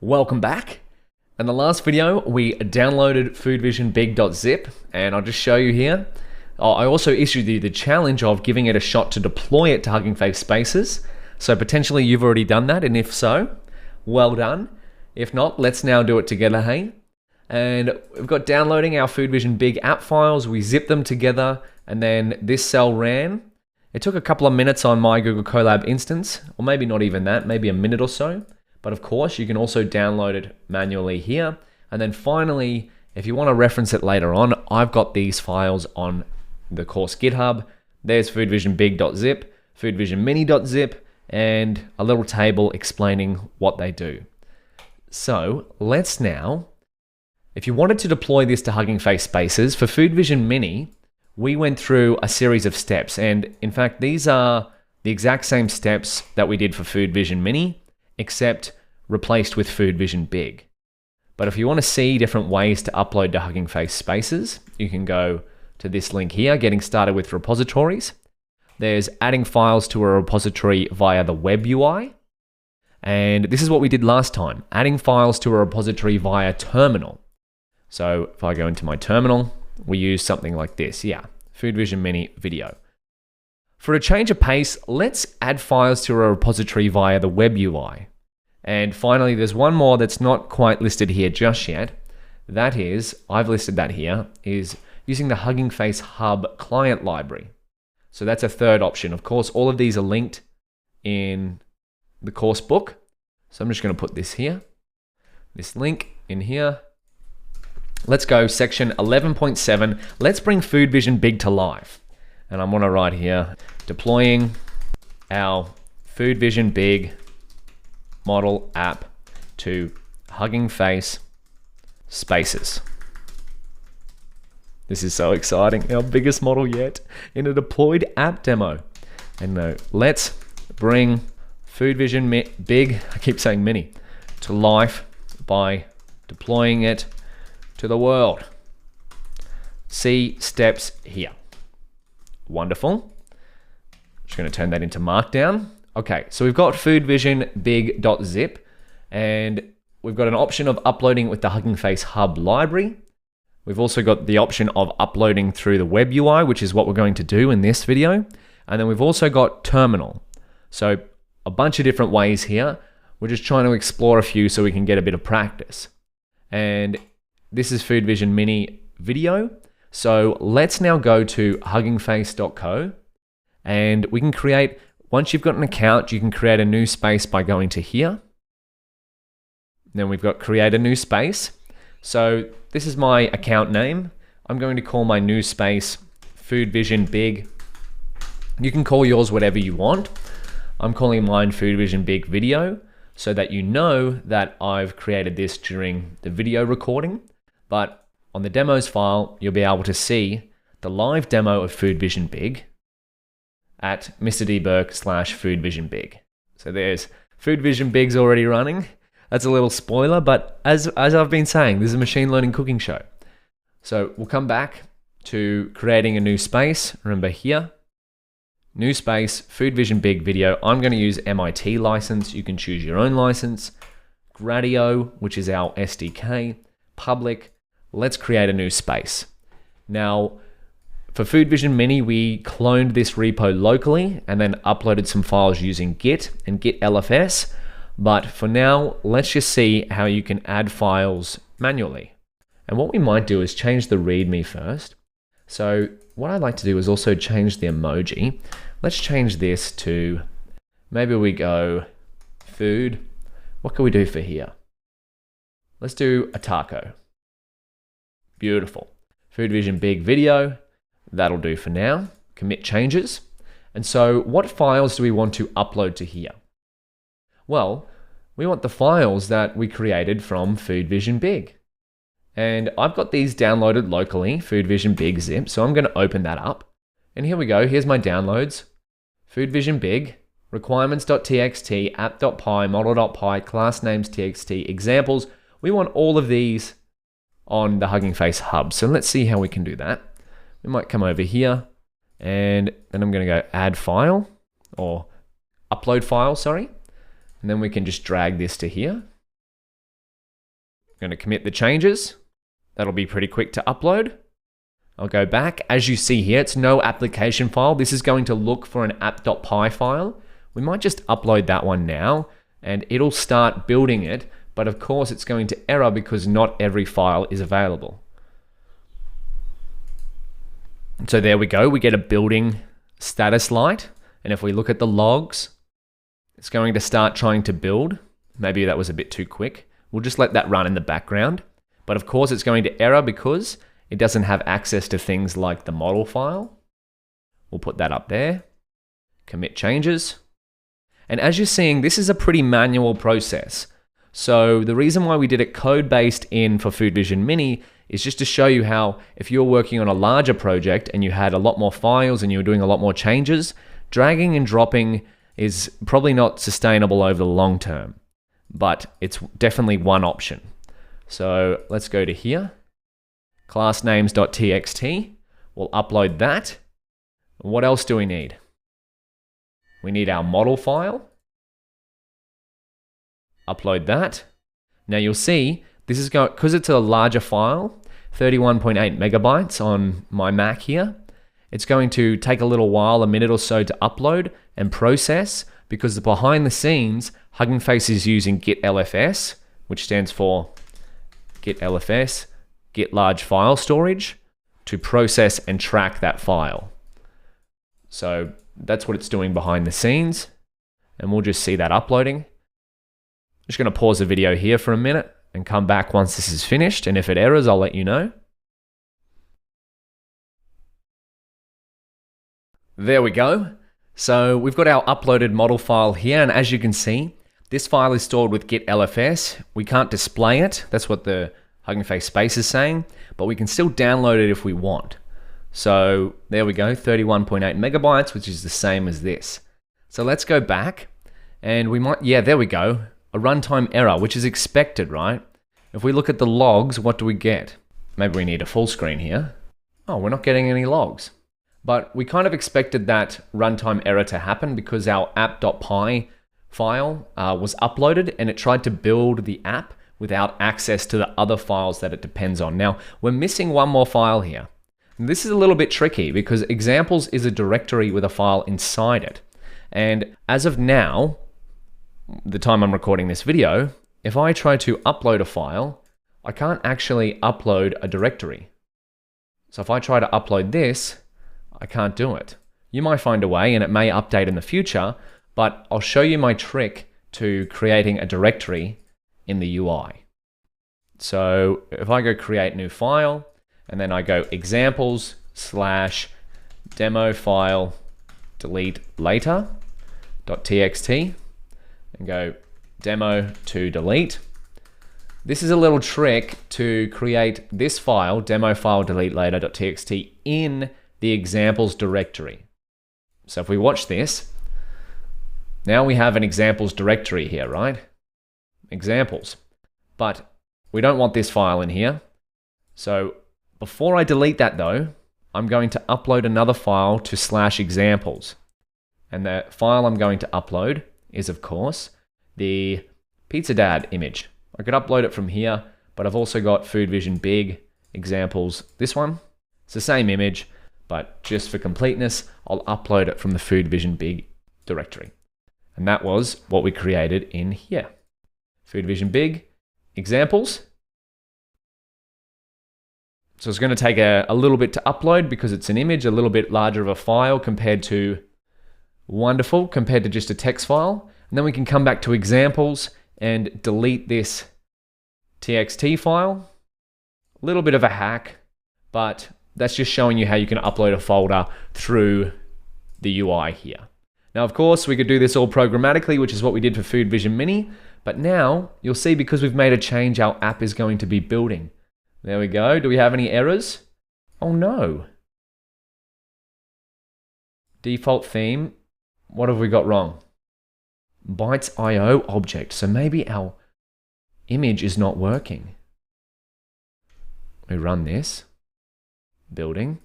Welcome back. In the last video, we downloaded foodvisionbig.zip, and I'll just show you here. I also issued you the challenge of giving it a shot to deploy it to Hugging Face Spaces. So potentially you've already done that, and if so, well done. If not, let's now do it together, hey? And we've got downloading our Foodvision Big app files. We zipped them together, and then this cell ran. It took a couple of minutes on my Google Colab instance, or maybe not even that, maybe a minute or so. But of course, you can also download it manually here. And then finally, if you want to reference it later on, I've got these files on the course GitHub. There's foodvisionbig.zip, foodvisionmini.zip, and a little table explaining what they do. So let's now, if you wanted to deploy this to Hugging Face Spaces, for Foodvision Mini, we went through a series of steps. And in fact, these are the exact same steps that we did for Foodvision Mini, except replaced with Foodvision Big. But if you want to see different ways to upload to Hugging Face Spaces, you can go to this link here, getting started with repositories. There's adding files to a repository via the web UI. And this is what we did last time, adding files to a repository via terminal. So if I go into my terminal, we use something like this. Yeah, Foodvision Mini video. For a change of pace, let's add files to a repository via the web UI. And finally, there's one more that's not quite listed here just yet. That is, I've listed that here, is using the Hugging Face Hub client library. So that's a third option. Of course, all of these are linked in the course book. So I'm just going to put this here, this link in here. Let's go section 11.7. Let's bring Foodvision Big to life. And I'm going to write here, deploying our Foodvision Big model app to Hugging Face Spaces. This is so exciting. Our biggest model yet in a deployed app demo. And let's bring Foodvision Big, I keep saying mini, to life by deploying it to the world. See steps here. Wonderful. Just going to turn that into Markdown. Okay, so we've got foodvisionbig.zip, and we've got an option of uploading with the Hugging Face Hub library. We've also got the option of uploading through the web UI, which is what we're going to do in this video. And then we've also got terminal. So a bunch of different ways here. We're just trying to explore a few so we can get a bit of practice. And this is Foodvision Mini video. So let's now go to huggingface.co, and we can create, once you've got an account, you can create a new space by going to here. Then we've got create a new space. So this is my account name. I'm going to call my new space Foodvision Big. You can call yours whatever you want. I'm calling mine Foodvision Big Video so that you know that I've created this during the video recording. But on the demos file, you'll be able to see the live demo of Foodvision Big at mrdburke/foodvisionbig. So there's Foodvision Big's already running. That's a little spoiler, but as I've been saying, this is a machine learning cooking show. So we'll come back to creating a new space. Remember here, new space, Foodvision Big video. I'm going to use MIT license. You can choose your own license. Gradio, which is our SDK, public. Let's create a new space. Now, for Foodvision Mini, we cloned this repo locally and then uploaded some files using Git and Git LFS. But for now, let's just see how you can add files manually. And what we might do is change the README first. So what I'd like to do is also change the emoji. Let's change this to, maybe we go food. What can we do for here? Let's do a taco. Beautiful. Foodvision Big video. That'll do for now. Commit changes. And so what files do we want to upload to here? Well, we want the files that we created from Foodvision Big. And I've got these downloaded locally, Foodvision Big zip. So I'm going to open that up. And here we go. Here's my downloads. Foodvision Big, requirements.txt, app.py, model.py, class names.txt, examples. We want all of these on the Hugging Face Hub. So let's see how we can do that. We might come over here, and then I'm going to go add file, or upload file, sorry. And then we can just drag this to here. going to commit the changes. That'll be pretty quick to upload. I'll go back. As you see here, it's no application file. This is going to look for an app.py file. We might just upload that one now and it'll start building it. But of course, it's going to error because not every file is available. So there we go. We get a building status light. And if we look at the logs, it's going to start trying to build. Maybe that was a bit too quick. We'll just let that run in the background. But of course, it's going to error because it doesn't have access to things like the model file. We'll put that up there. Commit changes. And as you're seeing, this is a pretty manual process. So the reason why we did it code-based in for Food Vision Mini is just to show you how if you're working on a larger project and you had a lot more files and you were doing a lot more changes, dragging and dropping is probably not sustainable over the long term, but it's definitely one option. So let's go to here, classnames.txt. We'll upload that. What else do we need? We need our model file. Upload that. Now you'll see this is going, because it's a larger file, 31.8 megabytes on my Mac here. It's going to take a little while, a minute or so to upload and process because behind the scenes, Hugging Face is using GitLFS, which stands for GitLFS, Git Large File Storage, to process and track that file. So that's what it's doing behind the scenes. And we'll just see that uploading. I'm just going to pause the video here for a minute and come back once this is finished. And if it errors, I'll let you know. There we go. So we've got our uploaded model file here. And as you can see, this file is stored with GitLFS. We can't display it. That's what the Hugging Face space is saying, but we can still download it if we want. So there we go, 31.8 megabytes, which is the same as this. So let's go back and we might, yeah, there we go. A runtime error, which is expected, right? If we look at the logs, what do we get? Maybe we need a full screen here. Oh, we're not getting any logs. But we kind of expected that runtime error to happen because our app.py file was uploaded and it tried to build the app without access to the other files that it depends on. Now, we're missing one more file here. And this is a little bit tricky because examples is a directory with a file inside it. And as of now, the time I'm recording this video, if I try to upload a file, I can't actually upload a directory. So if I try to upload this, I can't do it. You might find a way and it may update in the future, but I'll show you my trick to creating a directory in the UI. So if I go create new file, and then I go examples / demo file delete later.txt and go demo to delete. This is a little trick to create this file, demo file delete later.txt, in the examples directory. So if we watch this, now we have an examples directory here, right? Examples. But we don't want this file in here. So before I delete that though, I'm going to upload another file to /examples. And the file I'm going to upload is, of course, the Pizza Dad image. I could upload it from here, but I've also got Food Vision Big examples. This one, it's the same image, but just for completeness, I'll upload it from the Food Vision Big directory. And that was what we created in here. Food Vision Big examples. So it's going to take a little bit to upload because it's an image, a little bit larger of a file compared to wonderful, compared to just a text file. And then we can come back to examples and delete this txt file. A little bit of a hack, but that's just showing you how you can upload a folder through the UI here. Now, of course, we could do this all programmatically, which is what we did for Food Vision Mini. But now you'll see because we've made a change, our app is going to be building. There we go. Do we have any errors? Oh no. Default theme. What have we got wrong? Bytes.io object. So maybe our image is not working. We run this. Building.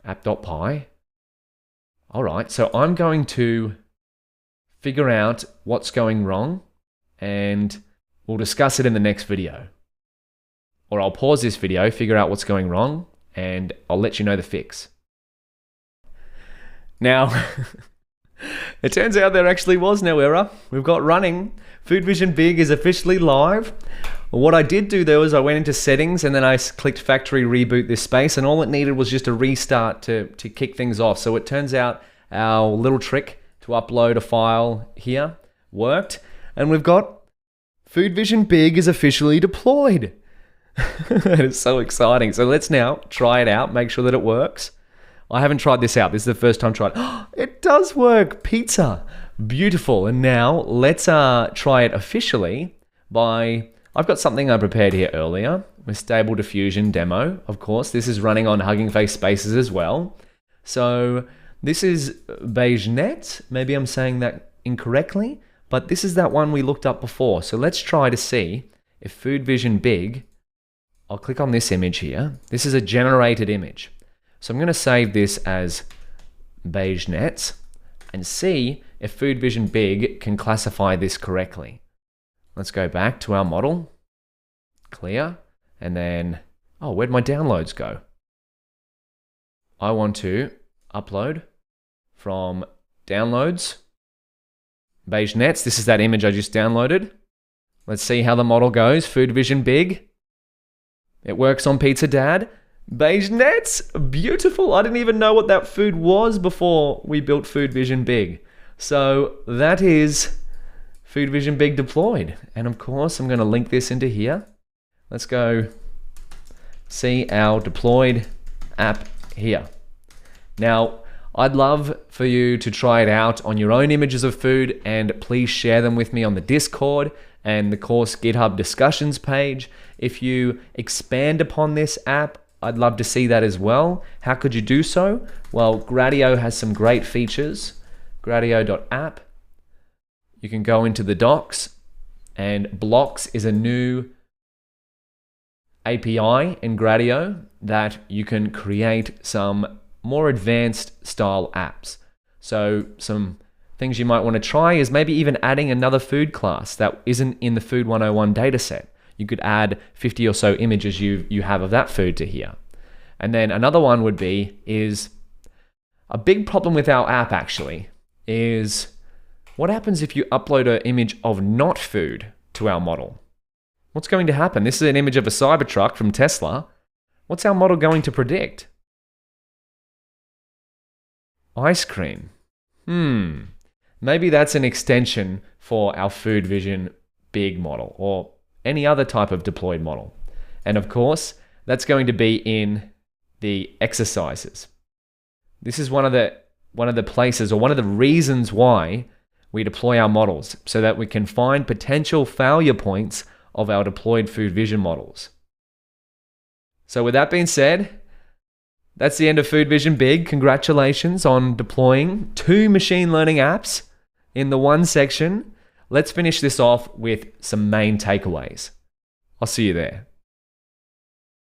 App.py. All right. So I'm going to figure out what's going wrong and We'll discuss it in the next video. Or I'll pause this video, figure out what's going wrong, and I'll let you know the fix. Now, it turns out there actually was no error. We've got running. Food Vision Big is officially live. What I did do though is I went into settings and then I clicked factory reboot this space, and all it needed was just a restart to kick things off. So it turns out our little trick to upload a file here worked, and we've got Food Vision Big is officially deployed. It's so exciting. So let's now try it out, make sure that it works. I haven't tried this out. This is the first time trying it. It does work. Pizza. Beautiful. And now let's try it officially by... I've got something I prepared here earlier with Stable Diffusion demo. Of course, this is running on Hugging Face Spaces as well. So this is BeigeNet. Maybe I'm saying that incorrectly, but this is that one we looked up before. So let's try to see if Food Vision Big... I'll click on this image here. This is a generated image. So I'm going to save this as BeigeNet and see if Food Vision Big can classify this correctly. Let's go back to our model, clear, and then, oh, where'd my downloads go? I want to upload from downloads, BeigeNets. This is that image I just downloaded. Let's see how the model goes. Food Vision Big. It works on Pizza Dad. BeigeNets, beautiful. I didn't even know what that food was before we built Food Vision Big. So that is Food Vision Big deployed. And of course, I'm going to link this into here. Let's go see our deployed app here. Now, I'd love for you to try it out on your own images of food, and please share them with me on the Discord and the course GitHub discussions page. If you expand upon this app, I'd love to see that as well. How could you do so? Well, Gradio has some great features. Gradio.app. You can go into the docs, and Blocks is a new API in Gradio that you can create some more advanced style apps. So some things you might want to try is maybe even adding another food class that isn't in the Food 101 dataset. You could add 50 or so images you have of that food to here. And then another one would be is a big problem with our app actually is what happens if you upload an image of not food to our model? What's going to happen? This is an image of a Cybertruck from Tesla. What's our model going to predict? Ice cream. Maybe that's an extension for our Food Vision Big model or any other type of deployed model. And of course, that's going to be in the exercises. This is one of the places or one of the reasons why we deploy our models, so that we can find potential failure points of our deployed Food Vision models. So with that being said, that's the end of Food Vision Big. Congratulations on deploying 2 machine learning apps in the one section. Let's finish this off with some main takeaways. I'll see you there.